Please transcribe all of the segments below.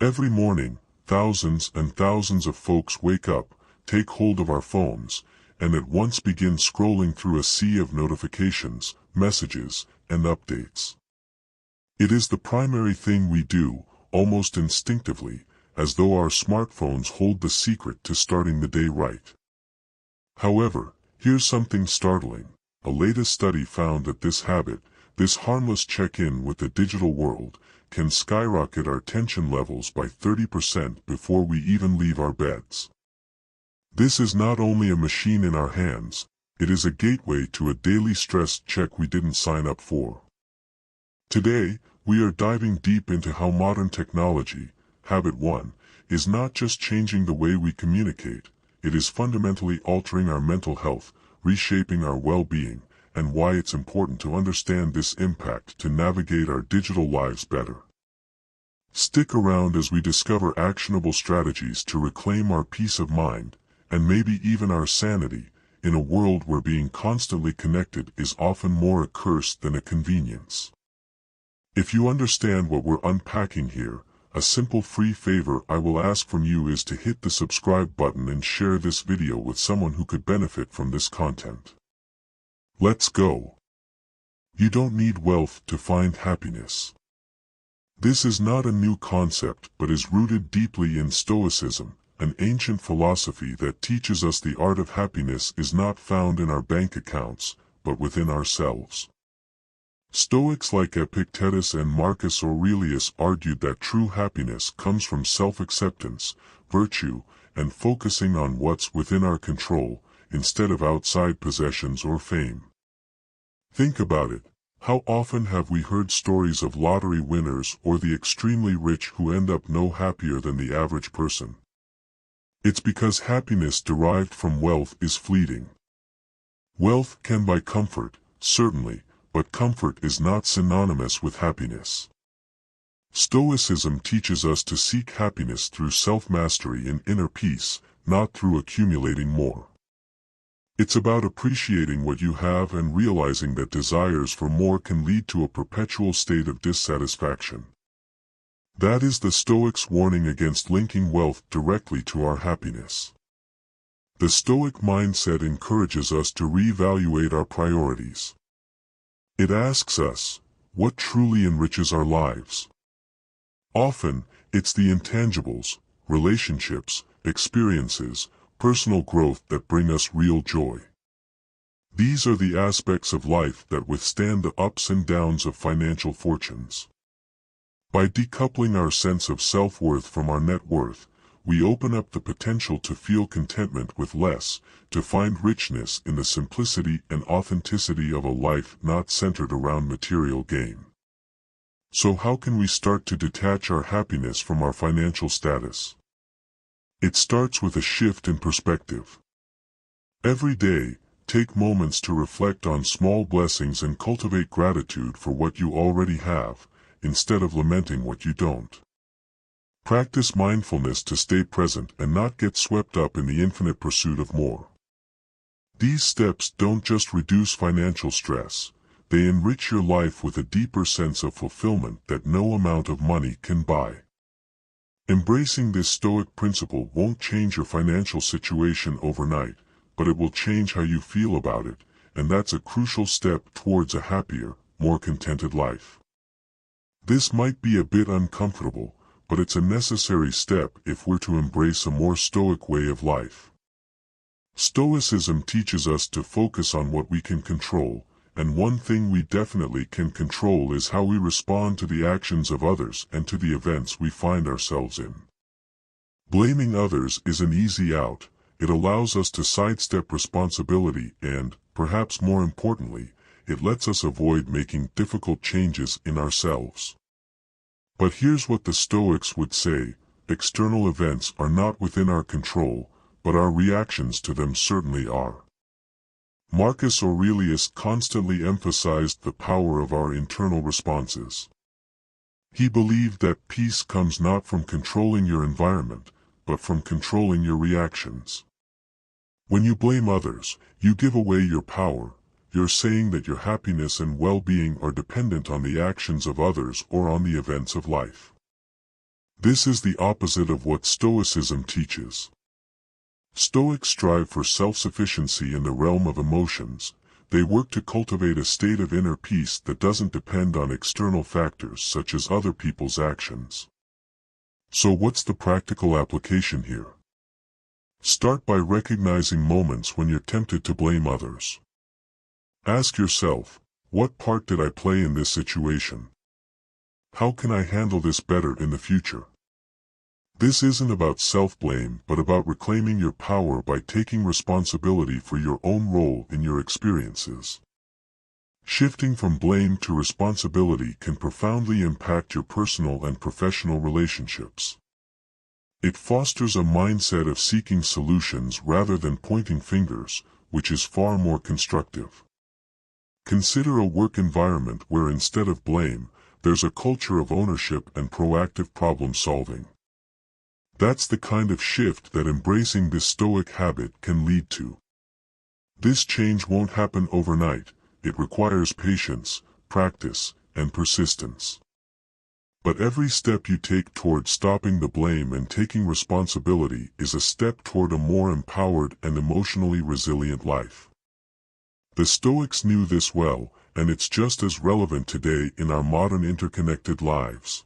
Every morning, thousands and thousands of folks wake up, take hold of our phones, and at once begin scrolling through a sea of notifications, messages, and updates. It is the primary thing we do, almost instinctively, as though our smartphones hold the secret to starting the day right. However, here's something startling. A latest study found that this habit, this harmless check-in with the digital world, can skyrocket our tension levels by 30% before we even leave our beds. This is not only a machine in our hands, it is a gateway to a daily stress check we didn't sign up for. Today, we are diving deep into how modern technology, Habit 1, is not just changing the way we communicate, it is fundamentally altering our mental health, reshaping our well-being, and why it's important to understand this impact to navigate our digital lives better. Stick around as we discover actionable strategies to reclaim our peace of mind, and maybe even our sanity, in a world where being constantly connected is often more a curse than a convenience. If you understand what we're unpacking here, a simple free favor I will ask from you is to hit the subscribe button and share this video with someone who could benefit from this content. Let's go. You don't need wealth to find happiness. This is not a new concept but is rooted deeply in Stoicism, an ancient philosophy that teaches us the art of happiness is not found in our bank accounts, but within ourselves. Stoics like Epictetus and Marcus Aurelius argued that true happiness comes from self-acceptance, virtue, and focusing on what's within our control, instead of outside possessions or fame. Think about it. How often have we heard stories of lottery winners or the extremely rich who end up no happier than the average person? It's because happiness derived from wealth is fleeting. Wealth can buy comfort, certainly, but comfort is not synonymous with happiness. Stoicism teaches us to seek happiness through self-mastery and inner peace, not through accumulating more. It's about appreciating what you have and realizing that desires for more can lead to a perpetual state of dissatisfaction. That is the Stoics' warning against linking wealth directly to our happiness. The Stoic mindset encourages us to reevaluate our priorities. It asks us, what truly enriches our lives? Often, it's the intangibles, relationships, experiences, personal growth that bring us real joy. These are the aspects of life that withstand the ups and downs of financial fortunes. By decoupling our sense of self-worth from our net worth, we open up the potential to feel contentment with less, to find richness in the simplicity and authenticity of a life not centered around material gain. So how can we start to detach our happiness from our financial status? It starts with a shift in perspective. Every day, take moments to reflect on small blessings and cultivate gratitude for what you already have, instead of lamenting what you don't. Practice mindfulness to stay present and not get swept up in the infinite pursuit of more. These steps don't just reduce financial stress, they enrich your life with a deeper sense of fulfillment that no amount of money can buy. Embracing this Stoic principle won't change your financial situation overnight, but it will change how you feel about it, and that's a crucial step towards a happier, more contented life. This might be a bit uncomfortable, but it's a necessary step if we're to embrace a more Stoic way of life. Stoicism teaches us to focus on what we can control, and one thing we definitely can control is how we respond to the actions of others and to the events we find ourselves in. Blaming others is an easy out. It allows us to sidestep responsibility and, perhaps more importantly, it lets us avoid making difficult changes in ourselves. But here's what the Stoics would say: external events are not within our control, but our reactions to them certainly are. Marcus Aurelius constantly emphasized the power of our internal responses. He believed that peace comes not from controlling your environment, but from controlling your reactions. When you blame others, you give away your power. You're saying that your happiness and well-being are dependent on the actions of others or on the events of life. This is the opposite of what Stoicism teaches. Stoics strive for self-sufficiency in the realm of emotions. They work to cultivate a state of inner peace that doesn't depend on external factors such as other people's actions. So what's the practical application here? Start by recognizing moments when you're tempted to blame others. Ask yourself, what part did I play in this situation? How can I handle this better in the future? This isn't about self-blame, but about reclaiming your power by taking responsibility for your own role in your experiences. Shifting from blame to responsibility can profoundly impact your personal and professional relationships. It fosters a mindset of seeking solutions rather than pointing fingers, which is far more constructive. Consider a work environment where instead of blame, there's a culture of ownership and proactive problem-solving. That's the kind of shift that embracing this Stoic habit can lead to. This change won't happen overnight. It requires patience, practice, and persistence. But every step you take toward stopping the blame and taking responsibility is a step toward a more empowered and emotionally resilient life. The Stoics knew this well, and it's just as relevant today in our modern interconnected lives.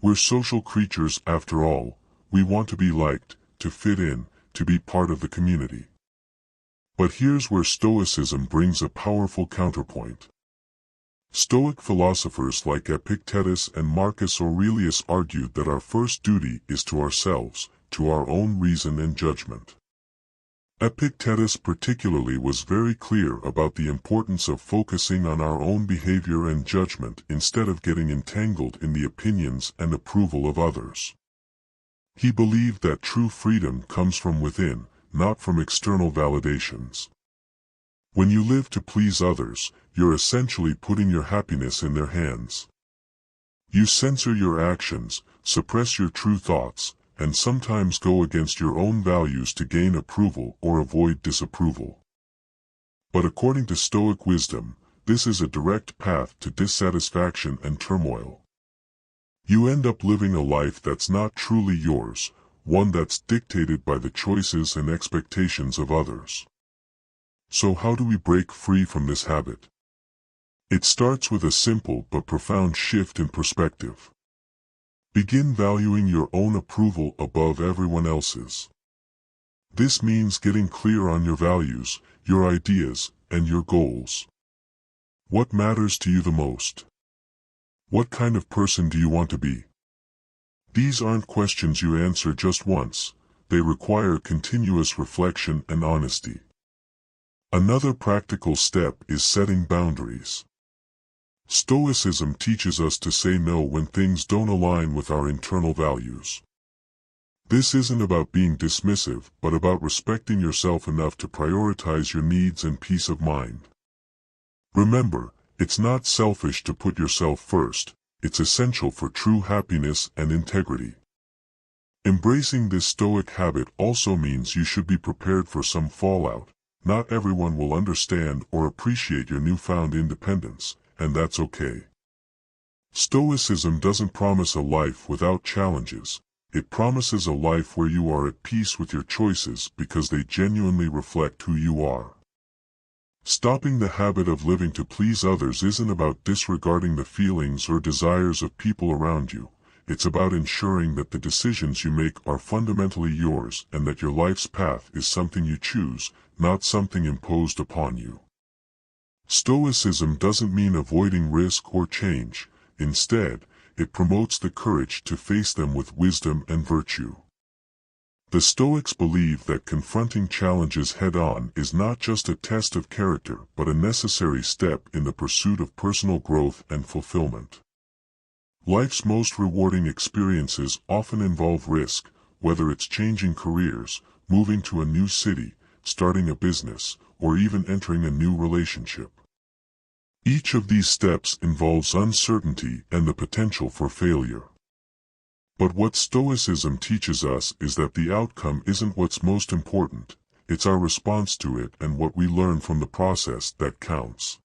We're social creatures after all. We want to be liked, to fit in, to be part of the community. But here's where Stoicism brings a powerful counterpoint. Stoic philosophers like Epictetus and Marcus Aurelius argued that our first duty is to ourselves, to our own reason and judgment. Epictetus particularly was very clear about the importance of focusing on our own behavior and judgment instead of getting entangled in the opinions and approval of others. He believed that true freedom comes from within, not from external validations. When you live to please others, you're essentially putting your happiness in their hands. You censor your actions, suppress your true thoughts, and sometimes go against your own values to gain approval or avoid disapproval. But according to Stoic wisdom, this is a direct path to dissatisfaction and turmoil. You end up living a life that's not truly yours, one that's dictated by the choices and expectations of others. So how do we break free from this habit? It starts with a simple but profound shift in perspective. Begin valuing your own approval above everyone else's. This means getting clear on your values, your ideas, and your goals. What matters to you the most? What kind of person do you want to be? These aren't questions you answer just once. They require continuous reflection and honesty. Another practical step is setting boundaries. Stoicism teaches us to say no when things don't align with our internal values. This isn't about being dismissive, but about respecting yourself enough to prioritize your needs and peace of mind. Remember, it's not selfish to put yourself first. It's essential for true happiness and integrity. Embracing this Stoic habit also means you should be prepared for some fallout. Not everyone will understand or appreciate your newfound independence, and that's okay. Stoicism doesn't promise a life without challenges. It promises a life where you are at peace with your choices because they genuinely reflect who you are. Stopping the habit of living to please others isn't about disregarding the feelings or desires of people around you. It's about ensuring that the decisions you make are fundamentally yours and that your life's path is something you choose, not something imposed upon you. Stoicism doesn't mean avoiding risk or change. Instead, it promotes the courage to face them with wisdom and virtue. The Stoics believe that confronting challenges head-on is not just a test of character but a necessary step in the pursuit of personal growth and fulfillment. Life's most rewarding experiences often involve risk, whether it's changing careers, moving to a new city, starting a business, or even entering a new relationship. Each of these steps involves uncertainty and the potential for failure. But what Stoicism teaches us is that the outcome isn't what's most important, it's our response to it and what we learn from the process that counts.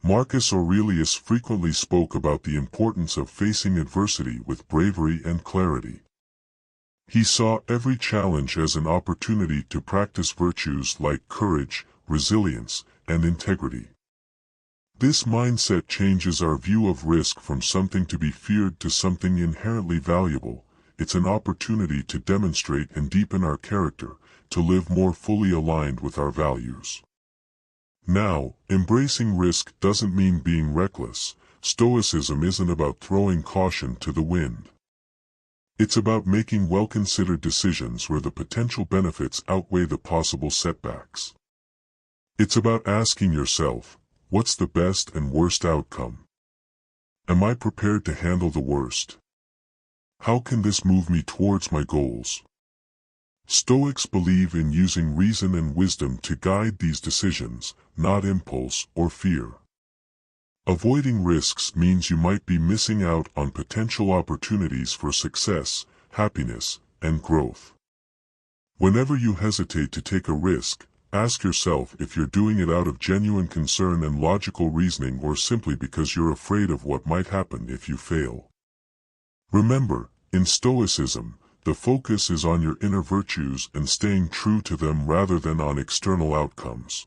Marcus Aurelius frequently spoke about the importance of facing adversity with bravery and clarity. He saw every challenge as an opportunity to practice virtues like courage, resilience, and integrity. This mindset changes our view of risk from something to be feared to something inherently valuable. It's an opportunity to demonstrate and deepen our character, to live more fully aligned with our values. Now, embracing risk doesn't mean being reckless. Stoicism isn't about throwing caution to the wind. It's about making well-considered decisions where the potential benefits outweigh the possible setbacks. It's about asking yourself, what's the best and worst outcome? Am I prepared to handle the worst? How can this move me towards my goals? Stoics believe in using reason and wisdom to guide these decisions, not impulse or fear. Avoiding risks means you might be missing out on potential opportunities for success, happiness, and growth. Whenever you hesitate to take a risk, ask yourself if you're doing it out of genuine concern and logical reasoning or simply because you're afraid of what might happen if you fail. Remember, in Stoicism, the focus is on your inner virtues and staying true to them rather than on external outcomes.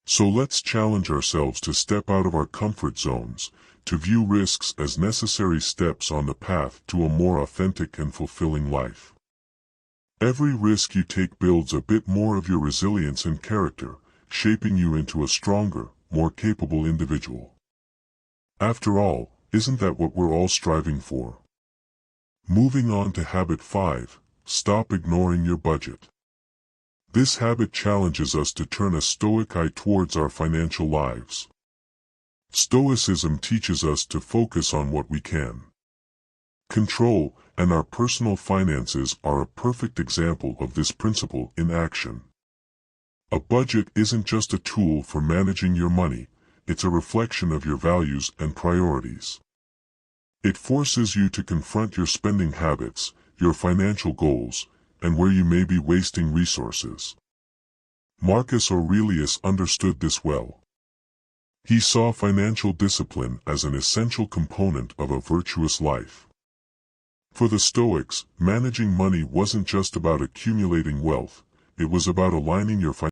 So let's challenge ourselves to step out of our comfort zones, to view risks as necessary steps on the path to a more authentic and fulfilling life. Every risk you take builds a bit more of your resilience and character, shaping you into a stronger, more capable individual. After all, isn't that what we're all striving for? Moving on to habit 5, stop ignoring your budget. This habit challenges us to turn a stoic eye towards our financial lives. Stoicism teaches us to focus on what we can control, and our personal finances are a perfect example of this principle in action. A budget isn't just a tool for managing your money, it's a reflection of your values and priorities. It forces you to confront your spending habits, your financial goals, and where you may be wasting resources. Marcus Aurelius understood this well. He saw financial discipline as an essential component of a virtuous life. For the Stoics, managing money wasn't just about accumulating wealth, it was about aligning your